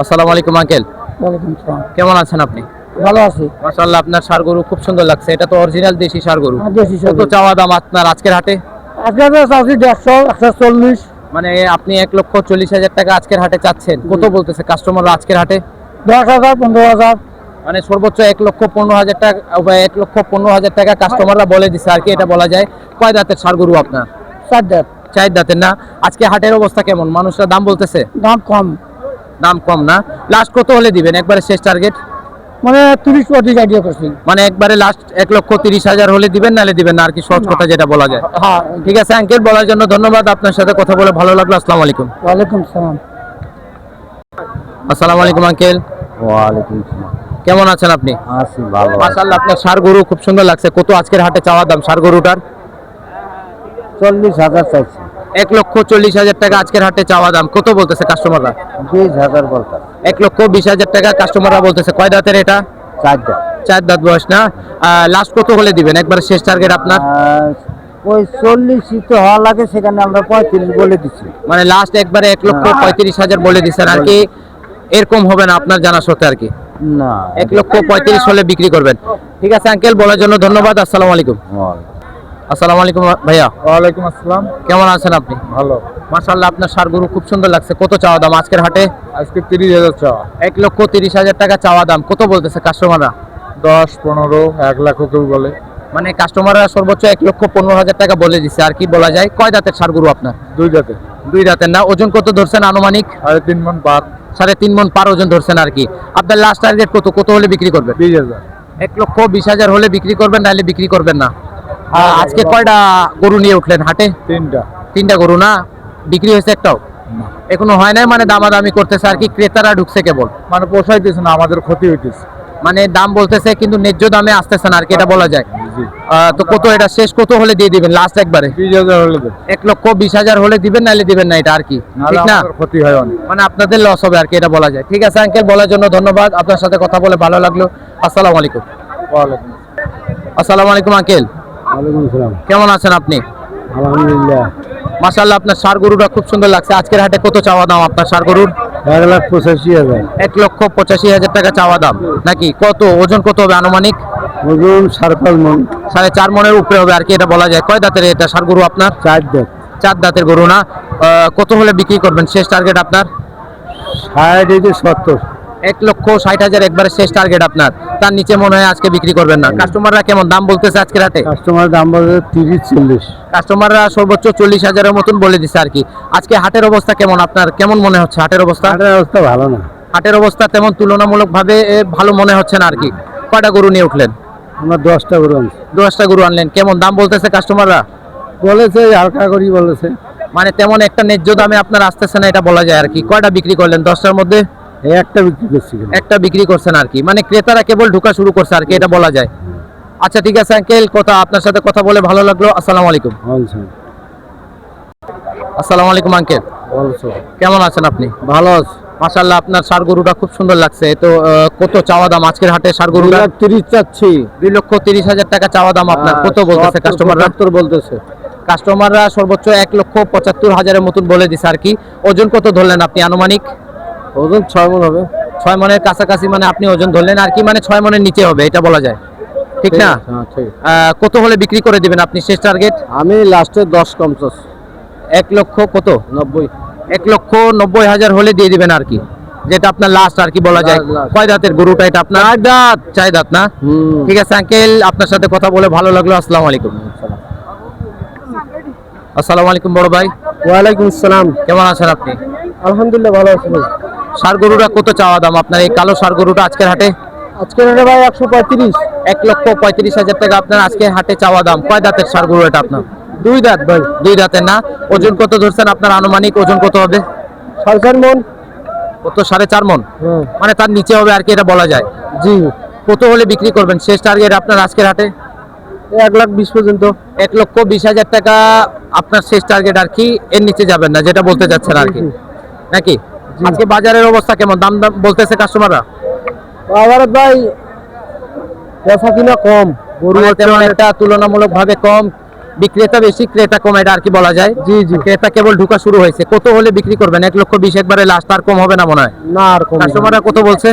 আসসালামু আলাইকুম আঙ্কেল। ওয়ালাইকুম আসসালাম। কেমন আছেন আপনি? ভালো আছি। মাশাআল্লাহ, আপনার ষাঁড় গরু খুব সুন্দর লাগছে। এটা তো অরিজিনাল দেশি ষাঁড় গরু। দেশি ষাঁড় কত গরু। চাওয়া দাম আপনার আজকের হাটে? আজকে তো চাচ্ছি 150, 140, মানে আপনি 1,40,000 টাকা আজকের হাটে চাচ্ছেন, কত বলতেছে কাস্টমাররা আজকের হাটে? 10,000, 15,000। মানে সর্বোচ্চ 1,15,000 টাকা বা 1,15,000 টাকা কাস্টমাররা বলে দিচ্ছে আর কি, এটা বলা যায়। কয় দাঁতের ষাঁড় গরু আপনার? 4 দাঁত। 4 দাঁতের না? আজকে হাটের অবস্থা কেমন? মানুষরা দাম বলতেছে? দাম কম, দাম কম না? লাস্ট কত হলে দিবেন একবারে শেষ টার্গেট? মানে 30-35 আইডিয়া করছি। মানে একবারে লাস্ট 1,30,000 হলে দিবেন, নালে দিবেন না আর কি, সহজ কথা যেটা বলা যায়। হ্যাঁ। ঠিক আছে আঙ্কেল, বলার জন্য ধন্যবাদ। আপনার সাথে কথা বলে ভালো লাগলো। আসসালামু আলাইকুম। ওয়ালাইকুম সালাম। আসসালামু আলাইকুম আঙ্কেল। ওয়ালাইকুম সালাম। কেমন আছেন আপনি? আছি ভালো। মাশাআল্লাহ, আপনার ষাঁড় গরু খুব সুন্দর লাগছে। কত আজকের হাটে চাওয়া দাম ষাঁড় গরুটার? 40,000 চাইছি। 1,40,000 টাকা আজকের হাটে চাওয়া দাম। কত বলতেছে কাস্টমাররা? 20,000 বলতাম। 1,20,000 টাকা কাস্টমাররা বলতেছে। কয় দাঁতের এটা? 4 দাম। 4 দাঁত বয়স না? লাস্ট কত হলে দিবেন একবার শেষ টার্গেট আপনার? ওই 40 তো হওয়া লাগে, সেখানে আমরা 35 বলে দিচ্ছি। মানে লাস্ট একবারে 1,35,000 বলে দিচ্ছেন আর কি, এরকম হবে না আপনার জানা সত্ত্বে আর কি? না, 1,35,000 হলে বিক্রি করবেন। ঠিক আছে আঙ্কেল, বলার জন্য ধন্যবাদ। আসসালামু আলাইকুম। আসসালামু আলাইকুম ভাইয়া। ওয়ালাইকুম আসসালাম। কেমন আছেন আপনি? ভালো। মাশাআল্লাহ, আপনার ষাঁড় গরু খুব সুন্দর লাগছে। কত চাওয়া দাম আজকের হাটে? আজকে 30,000 চাওয়া। 1,30,000 টাকা চাওয়া দাম। কত বলতেছে কাস্টমাররা? 10, 15, 1 লাখ কেউ বলে। মানে কাস্টমাররা সর্বোচ্চ 1,15,000 টাকা বলে দিচ্ছে আর কি, বলা যায়। কয় দাঁতের ষাঁড় গরু আপনার? 2 দাঁতে। 2 দাঁতের না? ওজন কত ধরছেন আনুমানিক? 3.5 মণ পার। 3.5 মণ পার ওজন ধরছেন আর কি। আপনার লাস্ট টার্গেট কত? কত হলে বিক্রি করবেন? 20,000। 1,20,000 হলে বিক্রি করবেন, নাহলে বিক্রি করবেন না? আজকে কয়টা গরু নিয়ে উঠলেন হাটে? 3টা। 3টা গরু না? বিক্রি হয়েছে একটাও? এখনো হয় নাই, মানে দামাদামি করতেছে আর কি, ক্রেতারা ঢুকছে কেবল। মানে পোষাইতেছে না, আমাদের ক্ষতি হইতেছে। মানে দাম বলতেছে কিন্তু ন্যায্য দামে আসতেছে না আর কি, এটা বলা যায়। জি। তো কত এটা শেষ কত হলে দিয়ে দিবেন লাস্ট একবারে? 20,000 হলে দেব। 1,20,000 হলে দিবেন, নাহলে দিবেন না, এটা আর কি, ঠিক না? আমাদের ক্ষতি হয় অনেক। মানে আপনাদের লস হবে আর কি, এটা বলা যায়। ঠিক আছে আঙ্কেল, বলার জন্য ধন্যবাদ। আপনার সাথে কথা বলে ভালো লাগলো। আসসালামু আলাইকুম। ওয়ালাইকুম আসসালামু আলাইকুম আঙ্কেল। ওয়ালাইকুম সালাম। কেমন আছেন আপনি? আলহামদুলিল্লাহ। মাশাআল্লাহ, আপনার ষাঁড় গরুটা খুব সুন্দর লাগছে। আজকের হাটে কত চাওয়া দাম আপনার ষাঁড় গরুর? 1,85,000। 1,85,000 টাকা চাওয়া দাম নাকি? কত ওজন কত হবে আনুমানিক? ওজন 5.5 মণ। 4.5 মণের উপরে হবে আর কি, এটা বলা যায়। কয় দাঁতের এটা ষাঁড় গরু আপনার? 4 দাঁত। 4 দাঁতের গরু না? কত হলে বিক্রি করবেন শেষ টার্গেট আপনার? 60-70। 1,60,000 একবারে শেষ টার্গেট আপনার। তার নিচে মনে হয় আজকে বিক্রি করবেন না। কাস্টমাররা কেমন দাম বলতেছে আজকের হাটে? কাস্টমার দাম বলে 30-40। কাস্টমাররা সর্বোচ্চ 40,000-এর মতন বলে দিচ্ছে আর কি। আজকে হাটের অবস্থা কেমন আপনার? কেমন মনে হচ্ছে হাটের অবস্থা? হাটের অবস্থা ভালো না। হাটের অবস্থা তেমন তুলনামূলকভাবে ভালো মনে হচ্ছে না আর কি। কয়টা গরু নিয়ে উঠলেন? আমরা 10টা গরু আনছি। 10টা গরু আনলেন। কেমন দাম বলতেছে কাস্টমাররা? বলেছে হালকা করি বলেছে। মানে তেমন একটা ন্যায্য দামে আপনার আসতেছে না, এটা বলা যায় আর কি। কয়টা বিক্রি করলেন 10টার মধ্যে? এই একটা বিক্রি করছি। একটা বিক্রি করছেন আর কি, মানে ক্রেতারা কেবল ঢোকা শুরু করছে আর কি, এটা বলা যায়। আচ্ছা ঠিক আছে আঙ্কেল, আপনার সাথে কথা বলে ভালো লাগলো। আসসালামু আলাইকুম। আসসালামু আলাইকুম আঙ্কেল। বলছো কেমন আছেন আপনি? ভালো আছে। মাশাআল্লাহ, আপনার ষাঁড় গরুটা খুব সুন্দর লাগছে। তো কত চাওয়া দাম আজকের হাটে ষাঁড় গরুটা? 30 চাচ্ছি। 2,30,000 টাকা চাওয়া দাম আপনার। কত বলতেছে কাস্টমাররা? 70 বলতেছে। কাস্টমাররা সর্বোচ্চ 1,75,000-এর মতন বলে দিছে আর কি। ওজন কত ধরলেন আপনি আনুমানিক? ওজন 6 মণ হবে। 6 মণের কাছাকাছি মানে আপনি ওজন ধরলেন আর কি, মানে 6 মণের নিচে হবে, এটা বলা যায়, ঠিক না? হ্যাঁ ঠিক। কত হলে বিক্রি করে দিবেন আপনি শেষ টার্গেট? আমি লাস্টে 10 কম চাচ্ছি। 1 লক্ষ কত? 90। 1,90,000 হলে দিয়ে দিবেন আর কি, যেটা আপনার লাস্ট আর কি বলা যায়। Last. কয় দাঁতের গরুটা এটা আপনার? 4 দাঁত। 4 দাঁত না? ঠিক আছে আঙ্কেল, আপনার সাথে কথা বলে ভালো লাগলো। আসসালামু আলাইকুম। আসসালামু আলাইকুম বড় ভাই। ওয়ালাইকুম আসসালাম। কেমন আছেন আপনি? আলহামদুলিল্লাহ ভালো আছি। ষাঁড় গরুটা কত চাওয়া দাম আপনার এই কালো ষাঁড় গরুটা আজকের হাটে? আজকে রে ভাই 135। 1,35,000 টাকা আপনার আজকে হাটে চাওয়া দাম। কয় দাঁতের ষাঁড় গরু এটা আপনার? 2 দাঁত ভাই। 2 দাঁতের না? ওজন কত ধরছেন আপনার আনুমানিক? ওজন কত হবে? 4.5 মণ। কত? 4.5 মণ? হ্যাঁ মানে তার নিচে হবে আর কি, এটা বলা যায়। জি। কত হলে বিক্রি করবেন শেষ টার্গেট আপনার আজকের হাটে? 1,20,000 পর্যন্ত। 1,20,000 টাকা আপনার শেষ টার্গেট আর কি, এর নিচে যাবেন না, যেটা বলতে যাচ্ছেন আর কি, নাকি? আজকে বাজারের অবস্থা কেমন? দাম দাম বলতেছে কাস্টমাররা? আবার ভাই বেচা কিনা কম। গরু মানে তেমন একটা তুলনামূলকভাবে কম, বিক্রেতা বেশি ক্রেতা কম, এটা আর কি বলা যায়। জি জি ক্রেতা কেবল ঢুকা শুরু হয়েছে। কত হলে বিক্রি করবেন? 1,20,000 একবারে লাস্ট, আর কম হবে না মনে হয়? না আর কম কাস্টমাররা কত বলছে?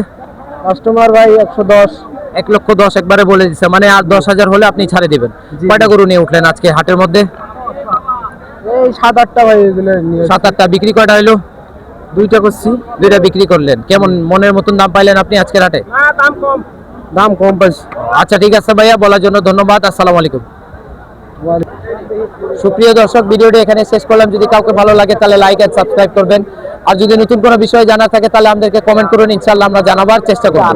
কাস্টমার ভাই 110। 1,10,000 একবারে বলে দিচ্ছে, মানে আর 10,000 হলে আপনি ছাড়ে দিবেন। জি। কয়টা গরু নিয়ে উঠলেন আজকে হাটের মধ্যে? এই 7-8টা ভাই এগুলো নিয়ে 7-8টা। বিক্রি কয়টা হইলো? 2টা করছি। 2টা বিক্রি করলেন। কেমন মনের মতন দাম পাইলেন আপনি আজকের হাটে? দাম কম পাইছি। আচ্ছা ঠিক আছে ভাইয়া, বলার জন্য ধন্যবাদ। আসসালামু আলাইকুম। সুপ্রিয় দর্শক, ভিডিওটি এখানে শেষ করলাম। যদি কাউকে ভালো লাগে তাহলে লাইক এন্ড সাবস্ক্রাইব করবেন। আর যদি নতুন কোনো বিষয় জানা থাকে তাহলে আমাদেরকে কমেন্ট করুন, ইনশাআল্লাহ আমরা জানাবার চেষ্টা করব।